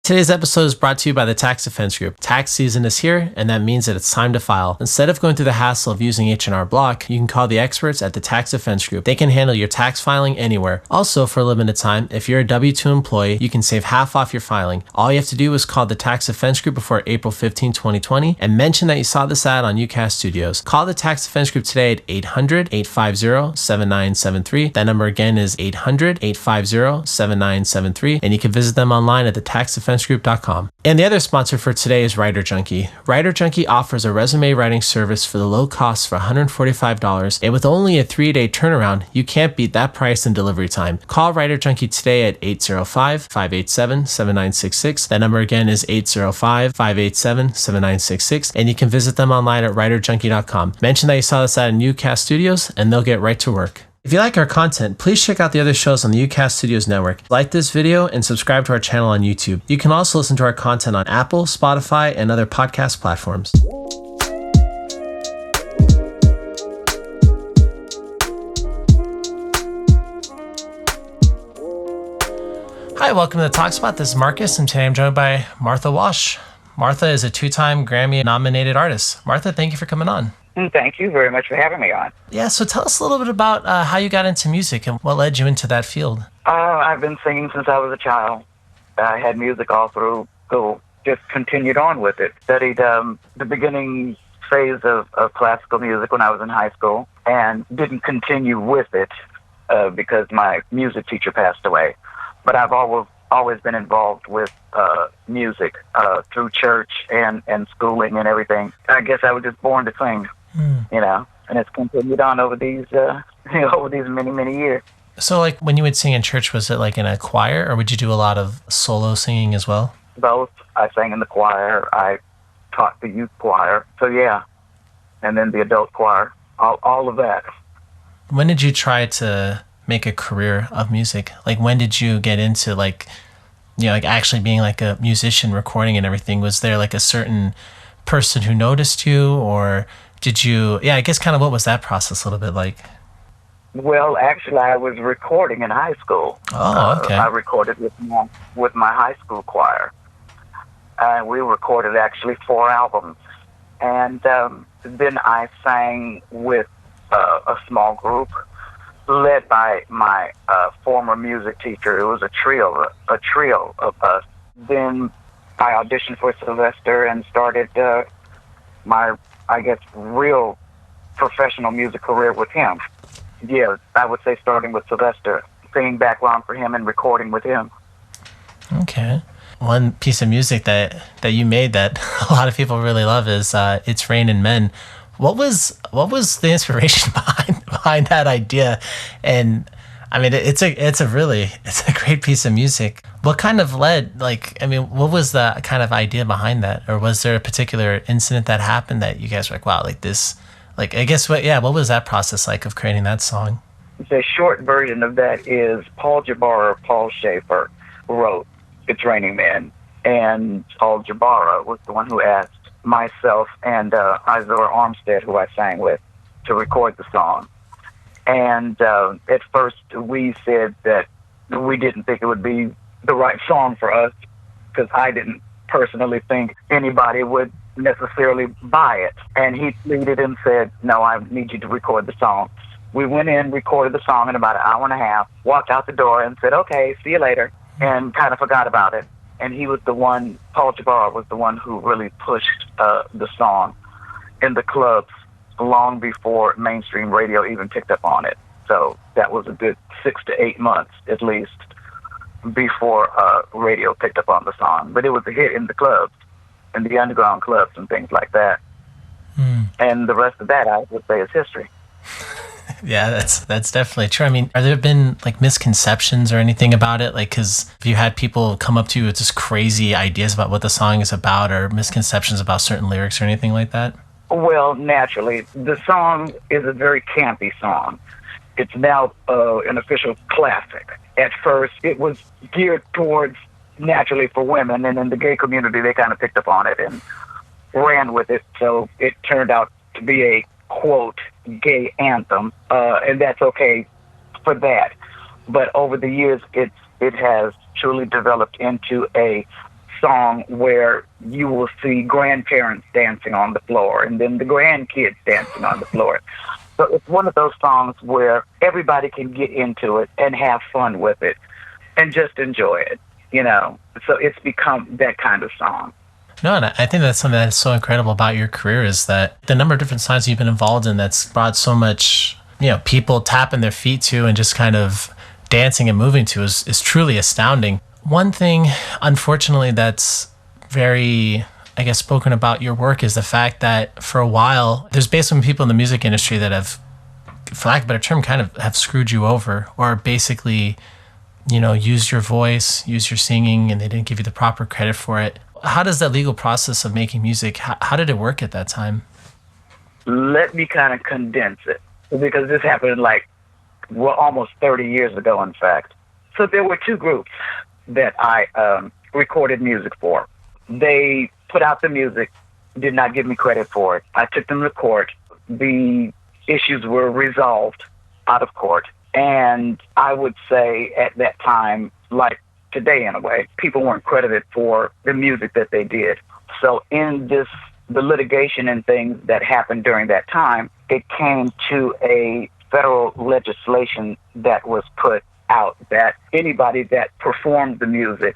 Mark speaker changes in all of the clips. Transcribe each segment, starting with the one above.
Speaker 1: Today's episode is brought to you by the Tax Defense Group. Tax season is here, and that means that it's time to file. Instead of going through the hassle of using H&R Block, you can call the experts at the Tax Defense Group. They can handle your tax filing anywhere. Also, for a limited time, if you're a W-2 employee, you can save half off your filing. All you have to do is call the Tax Defense Group before April 15, 2020, and mention that you saw this ad on UCAS Studios. Call the Tax Defense Group today at 800-850-7973. That number again is 800-850-7973, and you can visit them online at thetaxdefensegroup.com. And the other sponsor for today is Writer Junkie. Writer Junkie offers a resume writing service for the low cost for $145, and with only a 3-day turnaround, you can't beat that price and delivery time. Call Writer Junkie today at 805-587-7966. That number again is 805-587-7966, and you can visit them online at writerjunkie.com. Mention that you saw this ad in UCAS Studios, and they'll get right to work. If you like our content, please check out the other shows on the UCAS Studios network. Like this video and subscribe to our channel on YouTube. You can also listen to our content on Apple, Spotify, and other podcast platforms. Hi, welcome to the Talk Spot. This is Marcus, and today I'm joined by Martha Walsh. Martha is a 2-time Grammy-nominated artist. Martha, thank you for coming on.
Speaker 2: Thank you very much for having me on.
Speaker 1: Yeah, so tell us a little bit about how you got into music and what led you into that field.
Speaker 2: I've been singing since I was a child. I had music all through school, just continued on with it. Studied the beginning phase of classical music when I was in high school and didn't continue with it because my music teacher passed away. But I've always been involved with music through church and schooling and everything. I guess I was just born to sing. You know, and it's continued on over these many, many years.
Speaker 1: So, like, when you would sing in church, was it like in a choir, or would you do a lot of solo singing as well?
Speaker 2: Both. I sang in the choir. I taught the youth choir. So, yeah. And then the adult choir. All of that.
Speaker 1: When did you try to make a career of music? Like, when did you get into, like, you know, like actually being like a musician, recording and everything? Was there like a certain person who noticed you, or did you, I guess kind of what was that process a little bit like?
Speaker 2: Well, actually, I was recording in high school.
Speaker 1: Oh, okay.
Speaker 2: I recorded with my high school choir. We recorded actually 4 albums. And then I sang with a small group led by my former music teacher. It was a trio of us. Then I auditioned for Sylvester and started my, I guess, real professional music career with him. Yeah, I would say starting with Sylvester, singing background for him and recording with him.
Speaker 1: Okay. One piece of music that you made that a lot of people really love is It's Raining Men. What was the inspiration behind that idea? And I mean, it's a great piece of music. What kind of what was the kind of idea behind that? Or was there a particular incident that happened that you guys were like, wow, like this, like, I guess what was that process like of creating that song?
Speaker 2: The short version of that is Paul Schaefer wrote It's Raining Men. And Paul Jabara was the one who asked myself and Isaiah Armstead, who I sang with, to record the song. And at first we said that we didn't think it would be the right song for us because I didn't personally think anybody would necessarily buy it. And he pleaded and said, no, I need you to record the song. We went in, recorded the song in about an hour and a half, walked out the door and said, okay, see you later, and kind of forgot about it. And he was the one, Paul Jabbar was the one who really pushed the song in the clubs long before mainstream radio even picked up on it. So that was a good 6 to 8 months at least before radio picked up on the song. But it was a hit in the clubs, in the underground clubs and things like that. And the rest of that, I would say, is history.
Speaker 1: Yeah, that's definitely true. I mean, are there been like misconceptions or anything about it? Like, because if you had people come up to you with just crazy ideas about what the song is about, or misconceptions about certain lyrics or anything like that?
Speaker 2: Well, naturally, the song is a very campy song. It's now an official classic. At first, it was geared towards naturally for women, and in the gay community, they kind of picked up on it and ran with it. So it turned out to be a, quote, gay anthem, and that's okay for that. But over the years, it has truly developed into a song where you will see grandparents dancing on the floor and then the grandkids dancing on the floor. So it's one of those songs where everybody can get into it and have fun with it and just enjoy it, you know. So it's become that kind of song.
Speaker 1: No, and I think that's something that's so incredible about your career is that the number of different songs you've been involved in that's brought so much, you know, people tapping their feet to and just kind of dancing and moving to is truly astounding. One thing, unfortunately, that's very, I guess, spoken about your work is the fact that for a while, there's basically people in the music industry that have, for lack of a better term, kind of have screwed you over or basically, you know, used your voice, used your singing, and they didn't give you the proper credit for it. How does that legal process of making music, how did it work at that time?
Speaker 2: Let me kind of condense it, because this happened almost 30 years ago, in fact. So there were two groups that I recorded music for. They put out the music, did not give me credit for it. I took them to court. The issues were resolved out of court. And I would say at that time, like today in a way, people weren't credited for the music that they did. So in the litigation and things that happened during that time, it came to a federal legislation that was put out that anybody that performed the music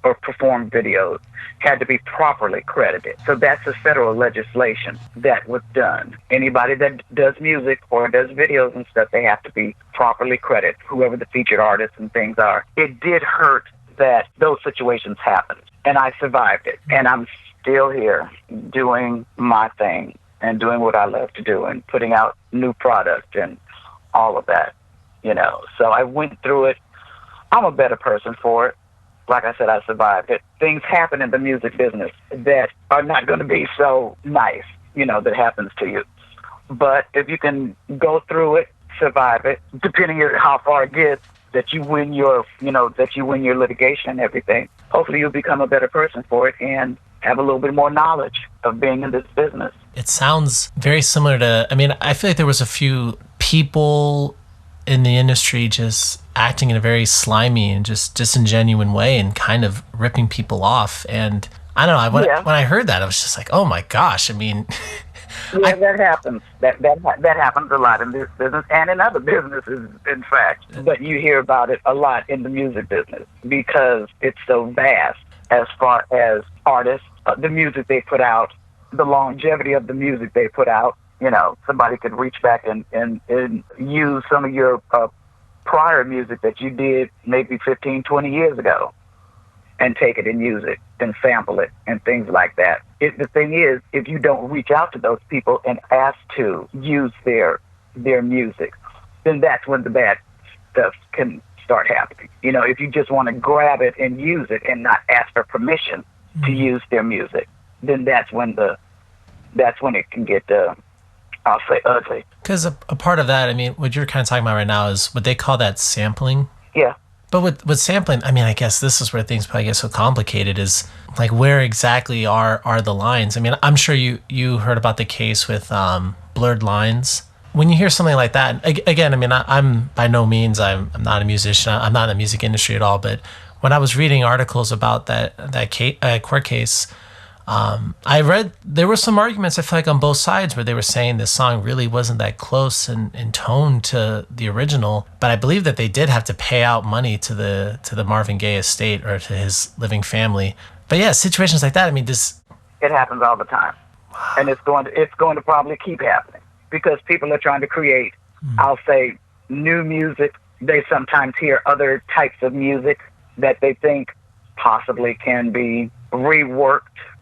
Speaker 2: or performed videos had to be properly credited. So that's the federal legislation that was done. Anybody that does music or does videos and stuff, they have to be properly credited, whoever the featured artists and things are. It did hurt that those situations happened, and I survived it. And I'm still here doing my thing and doing what I love to do and putting out new product and all of that, you know. So I went through it. I'm a better person for it. Like I said, I survived it. Things happen in the music business that are not going to be so nice, you know, that happens to you. But if you can go through it, survive it, depending on how far it gets, that you win your litigation and everything, hopefully you'll become a better person for it and have a little bit more knowledge of being in this business.
Speaker 1: It sounds very similar to, I mean, I feel like there was a few people in the industry just acting in a very slimy and just disingenuous way and kind of ripping people off. And I don't know, when I heard that, I was just like, oh my gosh, I mean...
Speaker 2: Yeah, that happens. That happens a lot in this business and in other businesses, in fact. But you hear about it a lot in the music business because it's so vast as far as artists, the music they put out, the longevity of the music they put out. You know, somebody could reach back and use some of your prior music that you did maybe 15, 20 years ago and take it and use it and sample it and things like that. The thing is, if you don't reach out to those people and ask to use their music, then that's when the bad stuff can start happening. You know, if you just want to grab it and use it and not ask for permission to use their music, then that's when it can get, I'll say, ugly.
Speaker 1: Because a part of that, I mean, what you're kind of talking about right now is what they call that sampling.
Speaker 2: Yeah.
Speaker 1: But with sampling, I mean, I guess this is where things probably get so complicated is like where exactly are the lines? I mean, I'm sure you heard about the case with blurred lines. When you hear something like that, again, I mean, I'm by no means, I'm not a musician. I'm not in the music industry at all. But when I was reading articles about that court case, I read there were some arguments, I feel like, on both sides where they were saying this song really wasn't that close in tone to the original, but I believe that they did have to pay out money to the Marvin Gaye estate or to his living family. But yeah, situations like that, I mean,
Speaker 2: it happens all the time. Wow. And it's going to probably keep happening because people are trying to create, I'll say, new music. They sometimes hear other types of music that they think possibly can be reworked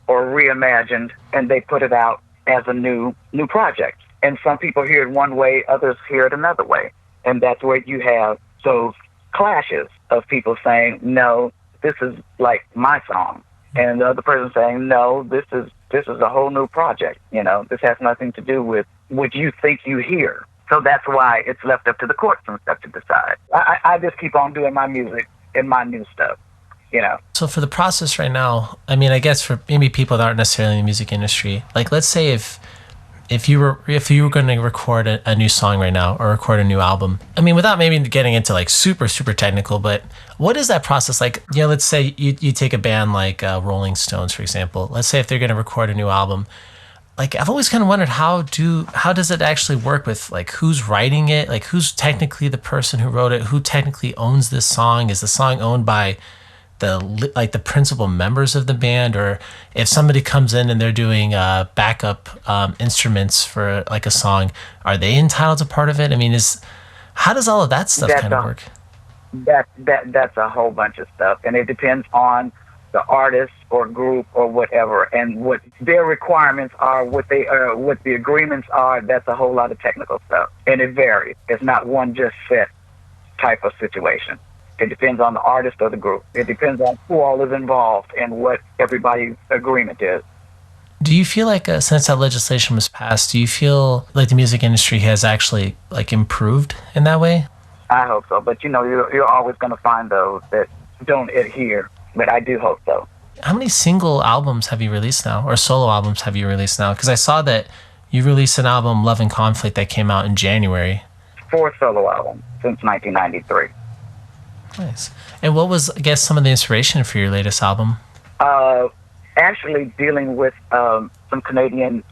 Speaker 2: or reimagined, and they put it out as a new project. And some people hear it one way, others hear it another way. And that's where you have those clashes of people saying, no, this is like my song. And the other person saying, no, this is a whole new project. You know, this has nothing to do with what you think you hear. So that's why it's left up to the courts and stuff to decide. I just keep on doing my music and my new stuff. You know.
Speaker 1: So for the process right now, I mean, I guess for maybe people that aren't necessarily in the music industry, like let's say if if you were going to record a new song right now or record a new album, I mean, without maybe getting into like super technical, but what is that process like? You know, let's say you take a band like Rolling Stones, for example. Let's say if they're going to record a new album, like I've always kind of wondered how does it actually work with like who's writing it, like who's technically the person who wrote it, who technically owns this song? Is the song owned by the principal members of the band, or if somebody comes in and they're doing backup instruments for like a song, are they entitled to part of it? I mean, how does all of that stuff kind of work?
Speaker 2: That's a whole bunch of stuff, and it depends on the artist or group or whatever, and what their requirements are, what the agreements are. That's a whole lot of technical stuff, and it varies. It's not one just set type of situation. It depends on the artist or the group. It depends on who all is involved and what everybody's agreement is.
Speaker 1: Do you feel like since that legislation was passed, do you feel like the music industry has actually like improved in that way?
Speaker 2: I hope so, but you know, you're always going to find those that don't adhere, but I do hope so.
Speaker 1: How many single albums have you released now, or solo albums have you released now? Because I saw that you released an album, Love and Conflict, that came out in January.
Speaker 2: 4 solo albums since 1993.
Speaker 1: Nice. And what was, I guess, some of the inspiration for your latest album?
Speaker 2: Actually dealing with some Canadian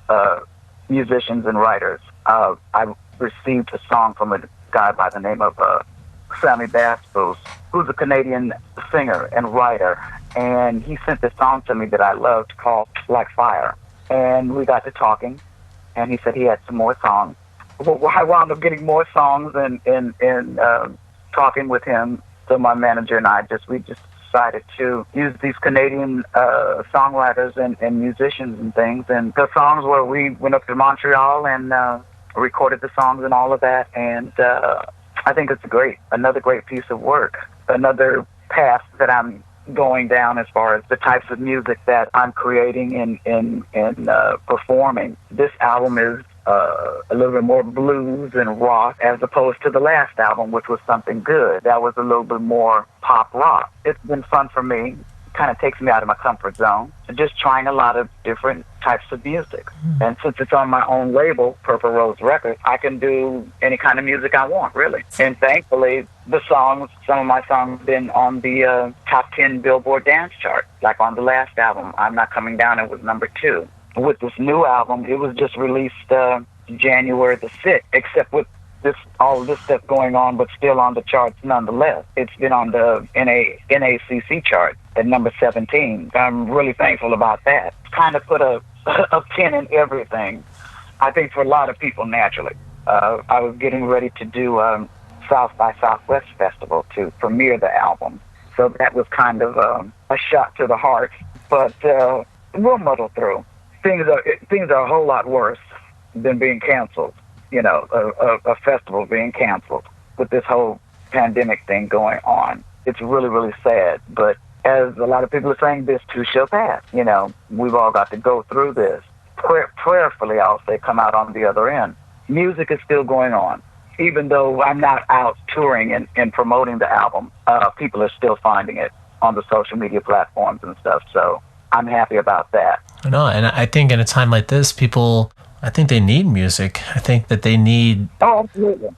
Speaker 2: musicians and writers. I received a song from a guy by the name of Sammy Bastos, who's a Canadian singer and writer. And he sent this song to me that I loved called Like Fire. And we got to talking, and he said he had some more songs. Well, I wound up getting more songs and talking with him. So my manager and we just decided to use these Canadian songwriters and musicians and things. And the songs where we went up to Montreal and recorded the songs and all of that. And I think it's another great piece of work, another path that I'm going down as far as the types of music that I'm creating and performing. This album is a little bit more blues and rock as opposed to the last album, which was Something Good. That was a little bit more pop rock. It's been fun for me. It kind of takes me out of my comfort zone. Just trying a lot of different types of music. And since it's on my own label, Purple Rose Records, I can do any kind of music I want, really. And thankfully, some of my songs have been on the top 10 Billboard dance chart. Like on the last album, I'm Not Coming Down, it was number 2. With this new album, it was just released January the 6th, except with all of this stuff going on, but still on the charts nonetheless. It's been on the NACC chart at number 17. I'm really thankful about that. Kind of put a pin in everything, I think, for a lot of people naturally. I was getting ready to do South by Southwest Festival to premiere the album, so that was kind of a shot to the heart, but we'll muddle through. Things are a whole lot worse than being canceled. You know, a festival being canceled with this whole pandemic thing going on. It's really, really sad. But as a lot of people are saying, this too shall pass. You know, we've all got to go through this. Prayerfully, I'll say, come out on the other end. Music is still going on. Even though I'm not out touring and promoting the album, people are still finding it on the social media platforms and stuff. So I'm happy about that.
Speaker 1: I know, and I think in a time like this, people, I think they need music. I think that they need...
Speaker 2: Oh, absolutely.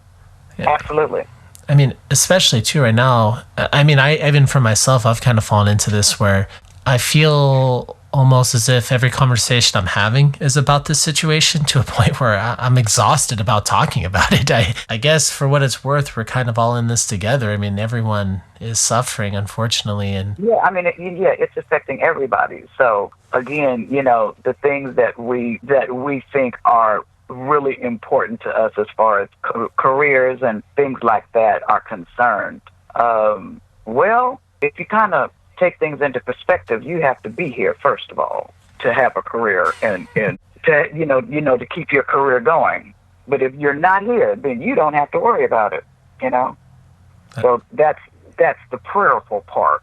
Speaker 2: Yeah. Absolutely.
Speaker 1: I mean, especially too right now. I mean, even for myself, I've kind of fallen into this where I feel almost as if every conversation I'm having is about this situation, to a point where I'm exhausted about talking about it. I guess for what it's worth, we're kind of all in this together. I mean, everyone is suffering, unfortunately. And
Speaker 2: yeah, I mean, it's affecting everybody. So again, you know, the things that we think are really important to us as far as careers and things like that are concerned. Well, if you kind of take things into perspective, you have to be here first of all to have a career and to you know to keep your career going. But if you're not here, then you don't have to worry about it. You know, so that's the prayerful part,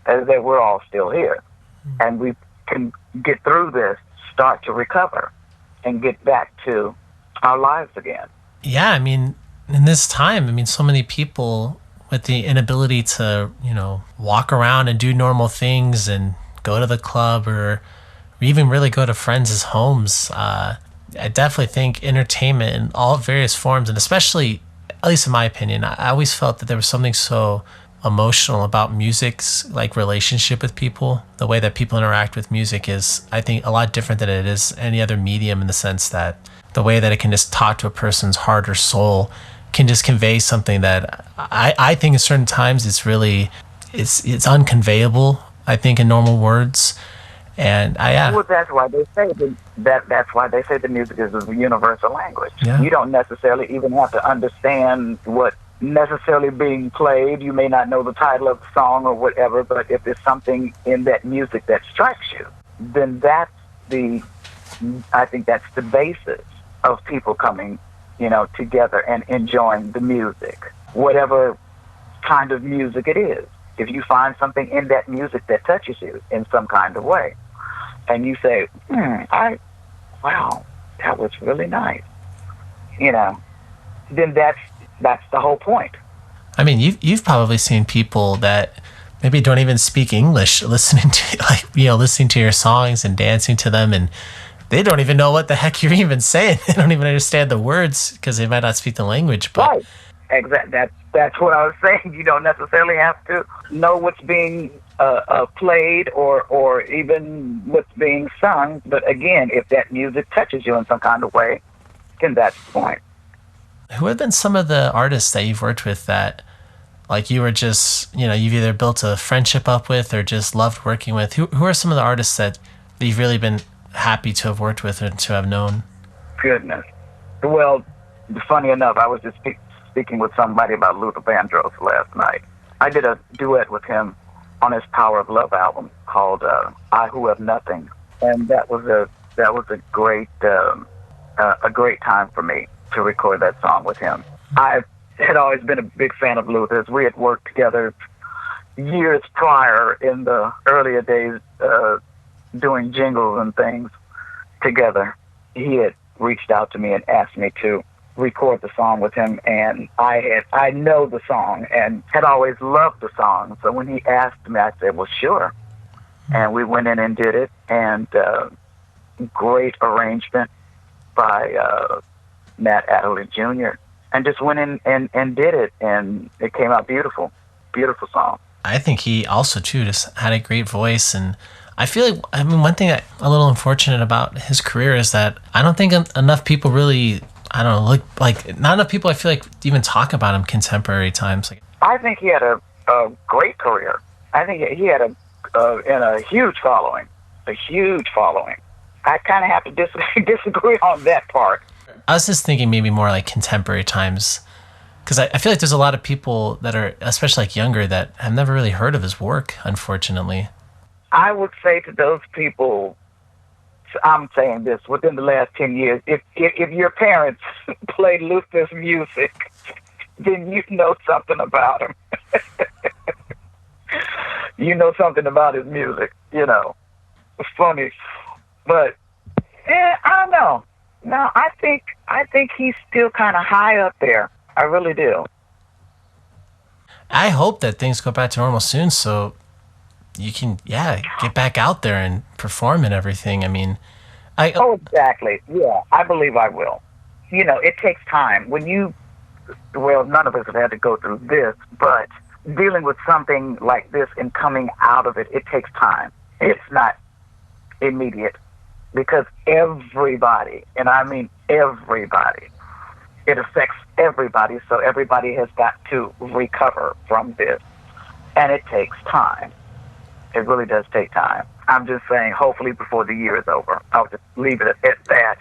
Speaker 2: is that we're all still here, and we can get through this, start to recover, and get back to our lives again.
Speaker 1: Yeah, I mean, in this time, I mean, so many people with the inability to, you know, walk around and do normal things and go to the club or even really go to friends' homes. I definitely think entertainment in all various forms, and especially, at least in my opinion, I always felt that there was something so emotional about music's like relationship with people. The way that people interact with music is, I think, a lot different than it is any other medium, in the sense that the way that it can just talk to a person's heart or soul can just convey something that I think at certain times it's unconveyable, I think, in normal words. And
Speaker 2: well, that's why they say that's why they say the music is a universal language.
Speaker 1: Yeah.
Speaker 2: You don't necessarily even have to understand what necessarily being played. You may not know the title of the song or whatever, but if there's something in that music that strikes you, then I think that's the basis of people coming, together and enjoying the music, whatever kind of music it is. If you find something in that music that touches you in some kind of way, and you say, wow, that was really nice, then that's the whole point.
Speaker 1: I mean, you've probably seen people that maybe don't even speak English listening to your songs and dancing to them, and they don't even know what the heck you're even saying. They don't even understand the words because they might not speak the language. But
Speaker 2: right, exactly. That's what I was saying. You don't necessarily have to know what's being played or even what's being sung. But again, if that music touches you in some kind of way, then that's the point.
Speaker 1: who have been some of the artists that you've worked with that, like, you were just, you've either built a friendship up with or just loved working with? Who are some of the artists that you've really been happy to have worked with and to have known?
Speaker 2: Goodness. Well, funny enough, I was just speaking with somebody about Luther Vandross last night. I did a duet with him on his Power of Love album called "I Who Have Nothing," and that was a great time for me to record that song with him. I had always been a big fan of Luther's. We had worked together years prior in the earlier days, doing jingles and things together. He had reached out to me and asked me to record the song with him, and I know the song and had always loved the song. So when he asked me, I said, well, sure. And we went in and did it, and great arrangement by Matt Adderley Jr., and just went in and did it, and it came out beautiful. Beautiful song.
Speaker 1: I think he also, too, just had a great voice. And I feel like, one thing a little unfortunate about his career is that I don't think enough people really, not enough people, I feel like, even talk about him contemporary times.
Speaker 2: I think he had a great career. I think he had a huge following. A huge following. I kind of have to disagree on that part.
Speaker 1: I was just thinking maybe more like contemporary times, because I feel like there's a lot of people that are, especially like younger, that have never really heard of his work, unfortunately.
Speaker 2: I would say to those people, I'm saying this, within the last 10 years, if your parents played Luther's music, then you know something about him. You know something about his music, It's funny. But, I don't know. No, I think he's still kind of high up there. I really do.
Speaker 1: I hope that things go back to normal soon, so you can, get back out there and perform and everything. I mean,
Speaker 2: Oh, exactly. Yeah, I believe I will. It takes time. None of us have had to go through this, but dealing with something like this and coming out of it, it takes time. It's not immediate, because everybody, and I mean everybody, it affects everybody, so everybody has got to recover from this, and it takes time. It really does take time. I'm just saying, hopefully before the year is over, I'll just leave it at that.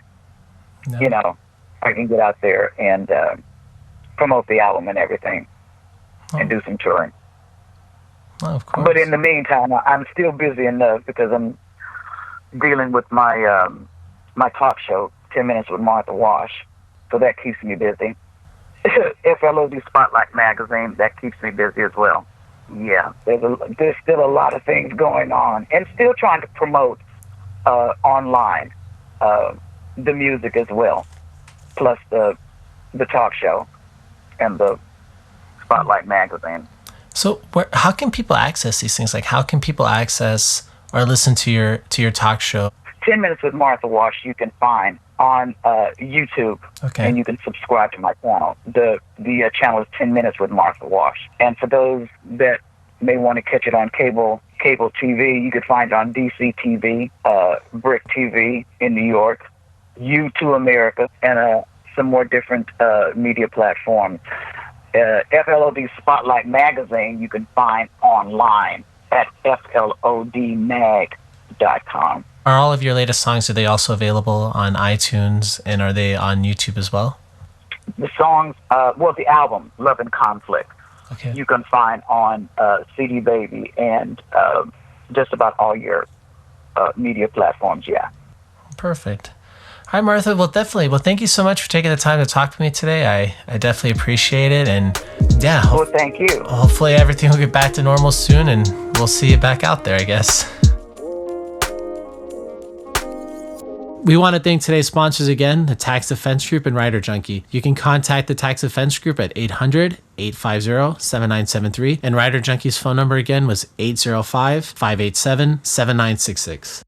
Speaker 1: No.
Speaker 2: I can get out there and promote the album and everything, and do some touring.
Speaker 1: Well, of course.
Speaker 2: But in the meantime, I'm still busy enough because I'm dealing with my my talk show, 10 Minutes with Martha Wash, so that keeps me busy. FLOD Spotlight Magazine, that keeps me busy as well. Yeah, there's still a lot of things going on, and still trying to promote online the music as well, plus the talk show and the Spotlight Magazine.
Speaker 1: So how can people access these things? Like, how can people access or listen to your talk show?
Speaker 2: 10 Minutes with Martha Wash you can find on YouTube,
Speaker 1: Okay.
Speaker 2: and you can subscribe to my channel. The channel is 10 Minutes with Martha Wash. And for those that may want to catch it on cable TV, you could find it on DC TV, Brick TV in New York, U2 America, and some more different media platforms. FLOD Spotlight Magazine you can find online at flodmag.com.
Speaker 1: Are all of your latest songs, are they also available on iTunes, and are they on YouTube as well?
Speaker 2: The songs, the album, Love and Conflict,
Speaker 1: Okay.
Speaker 2: you can find on CD Baby and just about all your media platforms, yeah.
Speaker 1: Perfect. Hi, Martha. Well, definitely. Well, thank you so much for taking the time to talk to me today. I definitely appreciate it. And yeah,
Speaker 2: Well, thank you.
Speaker 1: hopefully everything will get back to normal soon, and we'll see you back out there, I guess. We want to thank today's sponsors again, the Tax Defense Group and Writer Junkie. You can contact the Tax Defense Group at 800-850-7973. And Writer Junkie's phone number again was 805-587-7966.